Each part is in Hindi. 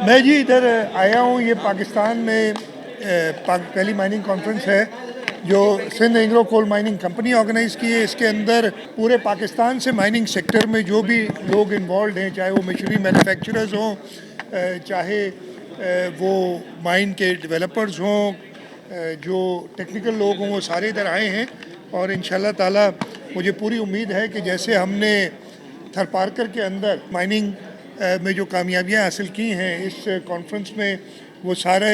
मैं जी इधर आया हूँ। ये पाकिस्तान में पहली माइनिंग कॉन्फ्रेंस है जो Sindh Engro coal mining company organise की है। इसके अंदर पूरे पाकिस्तान से माइनिंग सेक्टर में जो भी लोग इन्वॉल्व हैं, चाहे वो मशीनरी मैन्युफैक्चरर्स हों, चाहे वो माइन के डेवलपर्स हों, जो टेक्निकल लोग हों, वो सारे इधर आए हैं। और इंशाल्लाह ताला मुझे पूरी उम्मीद है कि जैसे हमने थरपारकर के अंदर माइनिंग में जो कामयाबियाँ हासिल की हैं इस कॉन्फ्रेंस में, वो सारे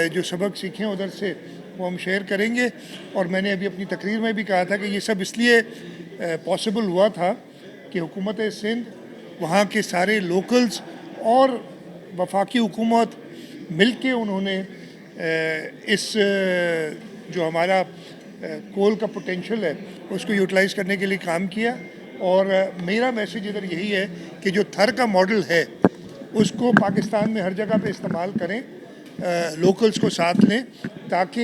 जो सबक सीखे उधर से वो हम शेयर करेंगे। और मैंने अभी अपनी तकरीर में भी कहा था कि ये सब इसलिए पॉसिबल हुआ था कि हुकूमत सिंध, वहाँ के सारे लोकल्स और वफाकी हुकूमत मिल के उन्होंने इस जो हमारा कोल का पोटेंशियल है उसको यूटिलाइज़ करने के लिए काम किया। और मेरा मैसेज इधर यही है कि जो थर का मॉडल है उसको पाकिस्तान में हर जगह पे इस्तेमाल करें, लोकल्स को साथ लें ताकि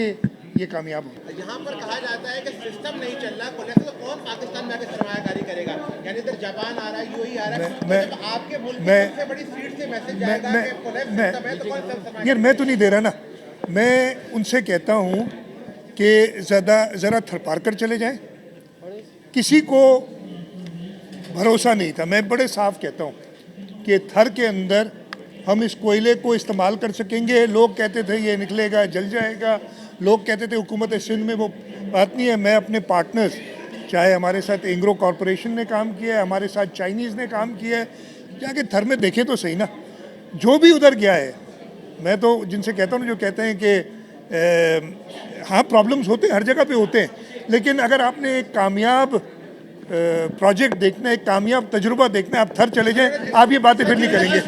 ये कामयाब हो। यहाँ पर कहा जाता है कि सिस्टम नहीं चल रहा, कोलेक्शन तो कौन पाकिस्तान में आके सरमायाकारी करेगा? यानी इधर जापान आ रहा है, यूएई आ रहा है, मैं तो आपके मुल्क की सबसे बड़ी सीट से मैसेज जाएगा कि कोलेक्शन सिस्टम है तो कौन सरमायाकारी? यार मैं तो नहीं दे रहा ना। मैं उनसे कहता हूँ कि ज़रा थरपारकर चले जाएं। किसी को भरोसा नहीं था। मैं बड़े साफ कहता हूँ कि थर के अंदर हम इस कोयले को इस्तेमाल कर सकेंगे। लोग कहते थे ये निकलेगा, जल जाएगा। लोग कहते थे हुकूमत सिंध में वो बात नहीं है। मैं अपने पार्टनर्स, चाहे हमारे साथ एंग्रो कॉरपोरेशन ने काम किया है, हमारे साथ चाइनीज़ ने काम किया है, जाके थर में देखें तो सही ना। जो भी उधर गया है, मैं तो जिनसे कहता हूँ जो कहते हैं कि हाँ प्रॉब्लम्स होते हैं, हर जगह पे होते हैं, लेकिन अगर आपने एक कामयाब प्रोजेक्ट देखना है, एक कामयाब तजुर्बा देखना है, आप थर चले जाएं। आप ये बातें फिर नहीं करेंगे।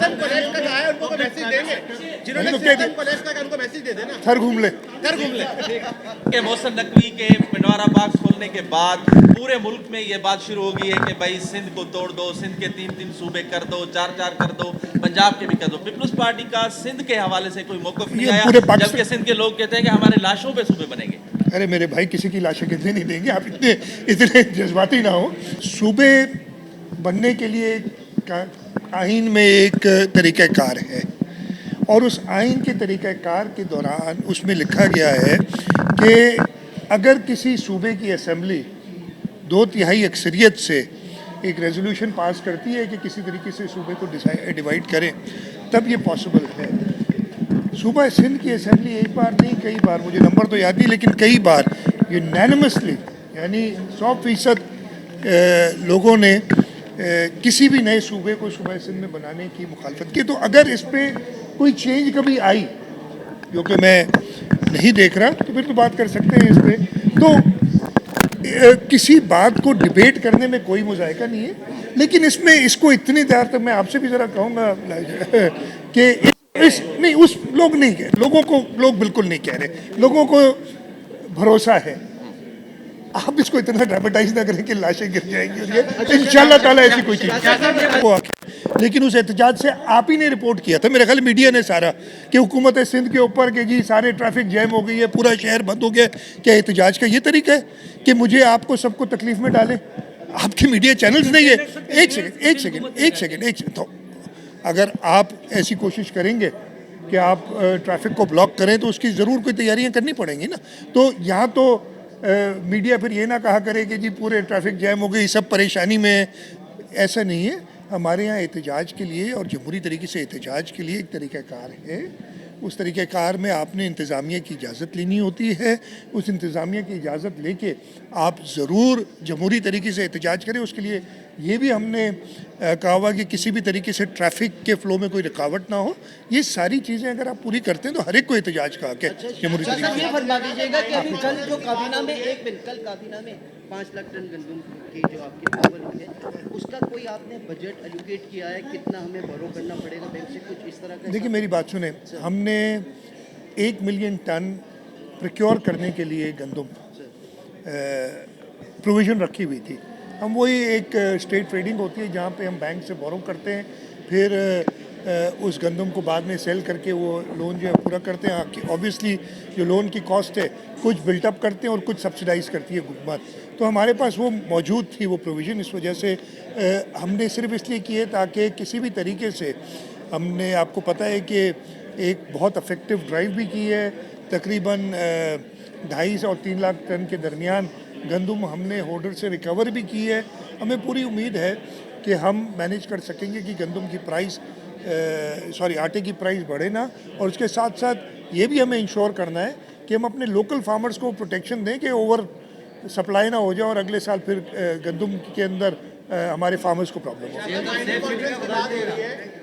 थर घूम ले। के मौसम नकवी के पिंडवारा बाग खोलने के बाद पूरे मुल्क में ये बात शुरू हो गई है कि भाई सिंध को तोड़ दो, सिंध के 3-3 सूबे कर दो, 4-4 कर दो, पंजाब के भी कर दो। पीपल्स पार्टी का सिंध के हवाले से कोई मौक़िफ़ नहीं आया, जबकि सिंध के लोग कहते हैं कि हमारे लाशों पे सूबे बनेंगे। अरे मेरे भाई, किसी की लाशें गिरने नहीं देंगे। आप इतने जज्बाती ना हो। सूबे बनने के लिए आइन में एक तरीक़ाकार है और उस आइन के तरीक़ाकार के दौरान उसमें लिखा गया है कि अगर किसी सूबे की असेंबली 2/3 अक्सरियत से एक रेजोल्यूशन पास करती है कि किसी तरीके से सूबे को डिवाइड करें, तब ये पॉसिबल है। सूबा सिंध की असेंबली एक बार नहीं कई बार, मुझे नंबर तो याद नहीं, लेकिन कई बार यूनानिमसली यानी 100% लोगों ने किसी भी नए सूबे को सूबा सिंध में बनाने की मुखालफत की। तो अगर इस पर कोई चेंज कभी आई, जो कि मैं नहीं देख रहा, तो फिर तो बात कर सकते हैं इस पर। तो किसी बात को डिबेट करने में कोई मुज़ायका नहीं है, लेकिन इसमें इसको इतनी देर तक मैं आपसे भी ज़रा कहूँगा कि नहीं, उस लोग नहीं कह, लोगों को लोग बिल्कुल नहीं कह रहे, लोगों को भरोसा है। आप इसको इतना ड्रामेटाइज ना करें कि लाशें गिर जाएंगी, और ये इंशाल्लाह ताला ऐसी कोई चीज़। लेकिन उस एहतजाज से आप ही ने रिपोर्ट किया था, मेरे ख्याल मीडिया ने सारा, कि हुकूमत सिंध के ऊपर कि जी सारे ट्रैफिक जैम हो गई है, पूरा शहर बंद हो गया। क्या एहतजाज का ये तरीका है कि मुझे आपको सबको तकलीफ में डालें? आपके मीडिया चैनल्स नहीं है। एक सेकेंड। तो अगर आप ऐसी कोशिश करेंगे कि आप ट्रैफिक को ब्लॉक करें तो उसकी ज़रूर कोई तैयारियां करनी पड़ेंगी ना। तो यहाँ तो मीडिया फिर ये ना कहा करे कि जी पूरे ट्रैफिक जैम हो गई, सब परेशानी में। ऐसा नहीं है। हमारे यहाँ एहतजाज के लिए और जमहूरी तरीके से एहतजाज के लिए एक तरीक़ाकार है। उस तरीक़ाकार में आपने इंतज़ामिया की इजाज़त लेनी होती है। उस इंतज़ामिया की इजाज़त लेके आप ज़रूर जमहूरी तरीके से एहतजाज करें। उसके लिए ये भी हमने कहा हुआ कि किसी भी तरीके से ट्रैफिक के फ़्लो में कोई रुकावट ना हो। ये सारी चीज़ें अगर आप पूरी करते हैं तो हर एक को एहतजाज का हक है जमहूरी तरीके से। ये फरमा दीजिएगा कि अभी कल जो काबीना में कल काबीना में 5 लाख टन गंदम की जो आपकी अप्रूवल है, उसका कोई आपने बजट एलोकेट किया है? कितना हमें बोरो करना पड़ेगा बैंक से, कुछ इस तरह का? देखिए मेरी बात सुने, हमने 1 मिलियन टन प्रोक्योर करने के लिए गंदम प्रोविज़न रखी हुई थी। हम वही एक स्टेट ट्रेडिंग होती है जहाँ पे हम बैंक से बोरो करते हैं, फिर उस गंदम को बाद में सेल करके वो लोन जो है पूरा करते हैं। ऑब्वियसली जो लोन की कॉस्ट है कुछ बिल्टअप करते हैं और कुछ सब्सिडाइज करती है हुकूमत। तो हमारे पास वो मौजूद थी वो प्रोविज़न। इस वजह से हमने सिर्फ इसलिए किए ताकि किसी भी तरीके से हमने आपको पता है कि एक बहुत इफेक्टिव ड्राइव भी की है, तकरीबन 2.5 और 3 लाख टन के दरमियान गंदम हमने होल्डर से रिकवर भी की है। हमें पूरी उम्मीद है कि हम मैनेज कर सकेंगे कि गंदम की प्राइस आटे की प्राइस बढ़े ना, और उसके साथ साथ ये भी हमें इंश्योर करना है कि हम अपने लोकल फार्मर्स को प्रोटेक्शन दें कि ओवर सप्लाई ना हो जाए और अगले साल फिर गंदम के अंदर हमारे फार्मर्स को प्रॉब्लम हो। कॉन्फ्रेंस के बाद हो रही है